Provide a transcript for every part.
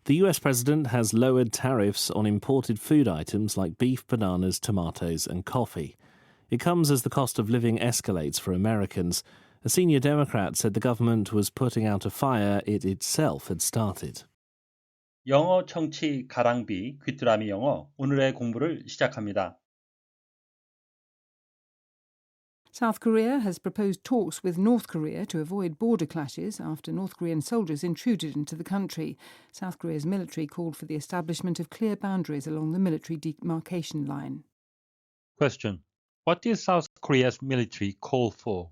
The US president has lowered tariffs on imported food items like beef, bananas, tomatoes, and coffee. It comes as the cost of living escalates for Americans. A senior Democrat said the government was putting out a fire it itself had started. 영어 청취 가랑비 귀뚜라미 영어 오늘의 공부를 시작합니다. South Korea has proposed talks with North Korea to avoid border clashes after North Korean soldiers intruded into the country. South Korea's military called for the establishment of clear boundaries along the military demarcation line. Question. What did South Korea's military call for?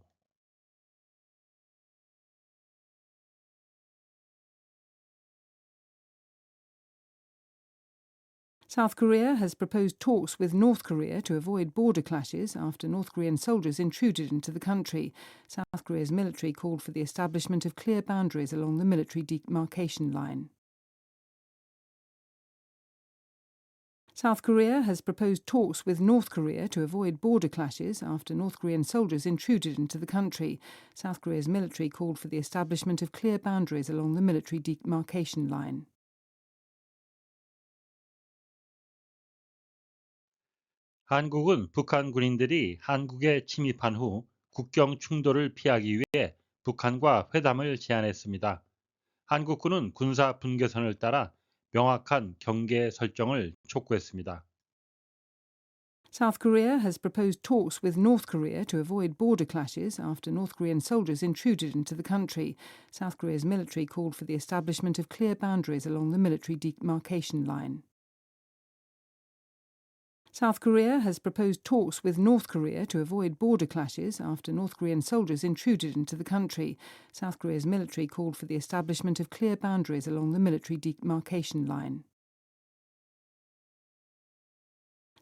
South Korea has proposed talks with North Korea to avoid border clashes after North Korean soldiers intruded into the country. South Korea's military called for the establishment of clear boundaries along the military demarcation line. South Korea has proposed talks with North Korea to avoid border clashes after North Korean soldiers intruded into the country. South Korea's military called for the establishment of clear boundaries along the military demarcation line. 한국은 북한 군인들이 한국에 침입한 후 국경 충돌을 피하기 위해 북한과 회담을 제안했습니다. 한국군은 군사 분계선을 따라 명확한 경계 설정을 촉구했습니다. South Korea has proposed talks with North Korea to avoid border clashes after North Korean soldiers intruded into the country. South Korea's military called for the establishment of clear boundaries along the military demarcation line. South Korea has proposed talks with North Korea to avoid border clashes after North Korean soldiers intruded into the country. South Korea's military called for the establishment of clear boundaries along the military demarcation line.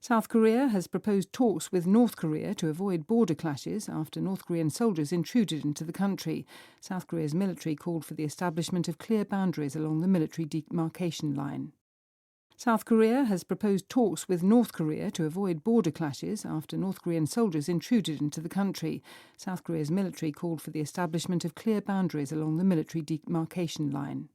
South Korea has proposed talks with North Korea to avoid border clashes after North Korean soldiers intruded into the country. South Korea's military called for the establishment of clear boundaries along the military demarcation line. South Korea has proposed talks with North Korea to avoid border clashes after North Korean soldiers intruded into the country. South Korea's military called for the establishment of clear boundaries along the military demarcation line.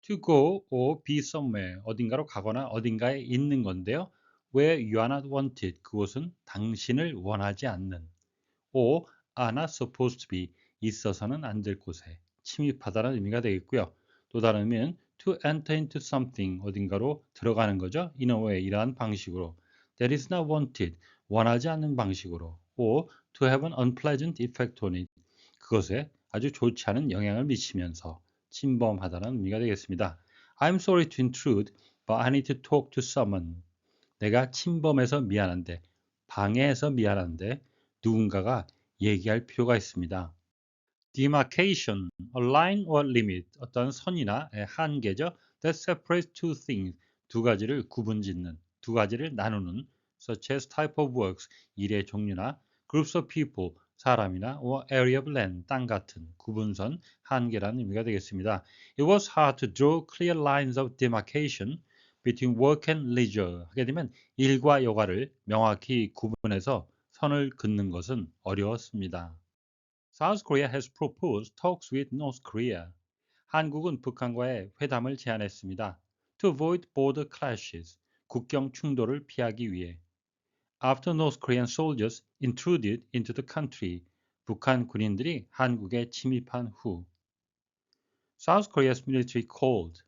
To go or be somewhere, 어딘가로 가거나 어딘가에 있는 건데요. Where you are not wanted, 그곳은 당신을 원하지 않는. or are not supposed to be, 있어서는 안 될 곳에 침입하다는 의미가 되겠고요. 또 다른 의미는 to enter into something, 어딘가로 들어가는 거죠. in a way, 이러한 방식으로. that is not wanted, 원하지 않는 방식으로. or to have an unpleasant effect on it, 그것에 아주 좋지 않은 영향을 미치면서 침범하다는 의미가 되겠습니다. I'm sorry to intrude, but I need to talk to someone. 내가 침범해서 미안한데, 방해해서 미안한데 누군가가 얘기할 필요가 있습니다. Demarcation, a line or limit, 어떤 선이나 한계죠. That separates two things, 두 가지를 구분짓는, 두 가지를 나누는, such as type of works, 일의 종류나 groups of people, 사람이나 or area of land, 땅 같은 구분선, 한계라는 의미가 되겠습니다. It was hard to draw clear lines of demarcation between work and leisure. 하게 되면 일과 여가를 명확히 구분해서 선을 긋는 것은 어려웠습니다. South Korea has proposed talks with North Korea. 한국은 북한과의 회담을 제안했습니다. To avoid border clashes, 국경 충돌을 피하기 위해. After North Korean soldiers intruded into the country, 북한 군인들이 한국에 침입한 후. South Korea's military called.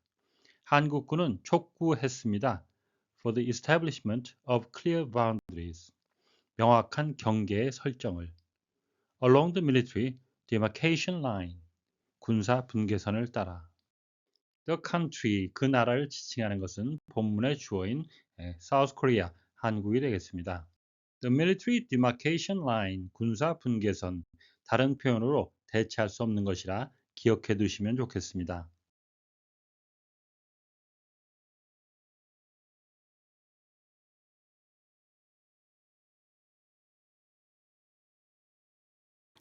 한국군은 촉구했습니다. For the establishment of clear boundaries. 명확한 경계의 설정을. Along the military demarcation line. 군사 분계선을 따라. The country, 그 나라를 지칭하는 것은 본문의 주어인 South Korea, 한국이 되겠습니다. The military demarcation line, 군사 분계선, 다른 표현으로 대체할 수 없는 것이라 기억해 두시면 좋겠습니다.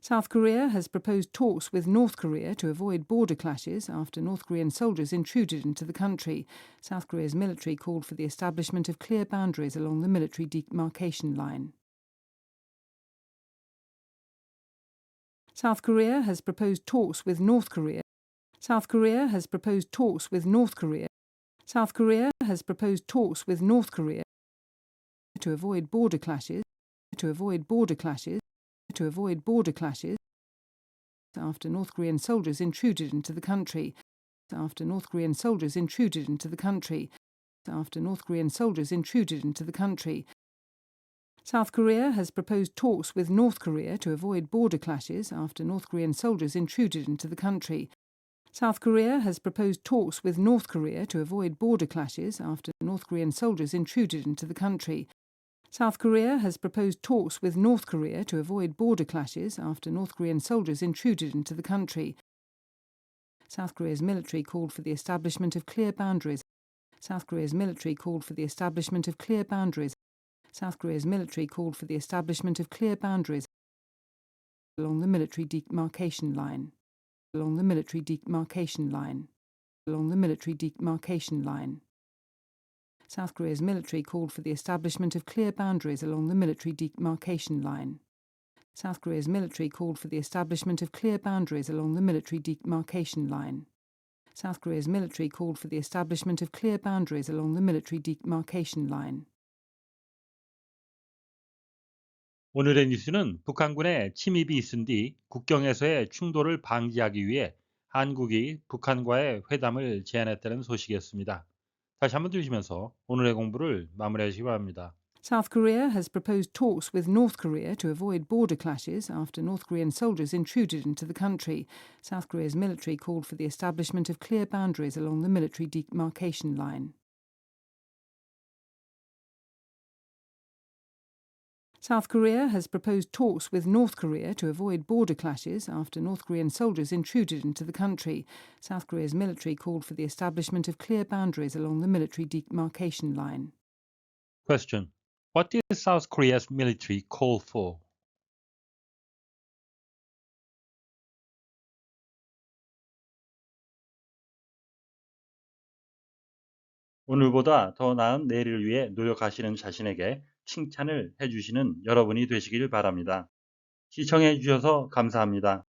South Korea has proposed talks with North Korea to avoid border clashes after North Korean soldiers intruded into the country. South Korea's military called for the establishment of clear boundaries along the military demarcation line. South Korea has proposed talks with North Korea. South Korea has proposed talks with North Korea. South Korea has proposed talks with North Korea to avoid border clashes, to avoid border clashes, to avoid border clashes after North Korean soldiers intruded into the country, after North Korean soldiers intruded into the country, after North Korean soldiers intruded into the country. South Korea has proposed talks with North Korea to avoid border clashes after North Korean soldiers intruded into the country. South Korea has proposed talks with North Korea to avoid border clashes after North Korean soldiers intruded into the country. South Korea has proposed talks with North Korea to avoid border clashes after North Korean soldiers intruded into the country. South Korea's military called for the establishment of clear boundaries. South Korea's military called for the establishment of clear boundaries. South Korea's military called for the establishment of clear boundaries along the military demarcation line. Along the military demarcation line. Along the military demarcation line. South Korea's military called for the establishment of clear boundaries along the military demarcation line. South Korea's military called for the establishment of clear boundaries along the military demarcation line. South Korea's military called for the establishment of clear boundaries along the military demarcation line. 오늘의 뉴스는 북한군의 침입이 있은 뒤 국경에서의 충돌을 방지하기 위해 한국이 북한과의 회담을 제안했다는 소식이었습니다. 다시 한번 들으시면서 오늘의 공부를 마무리하시기 바랍니다. South Korea has proposed talks with North Korea to avoid border clashes after North Korean soldiers intruded into the country. South Korea's military called for the establishment of clear boundaries along the military demarcation line. South Korea has proposed talks with North Korea to avoid border clashes after North Korean soldiers intruded into the country. South Korea's military called for the establishment of clear boundaries along the military demarcation line. Question. What did South Korea's military call for? 오늘보다 더 나은 내일을 위해 노력하시는 자신에게 칭찬을 해주시는 여러분이 되시길 바랍니다. 시청해 주셔서 감사합니다.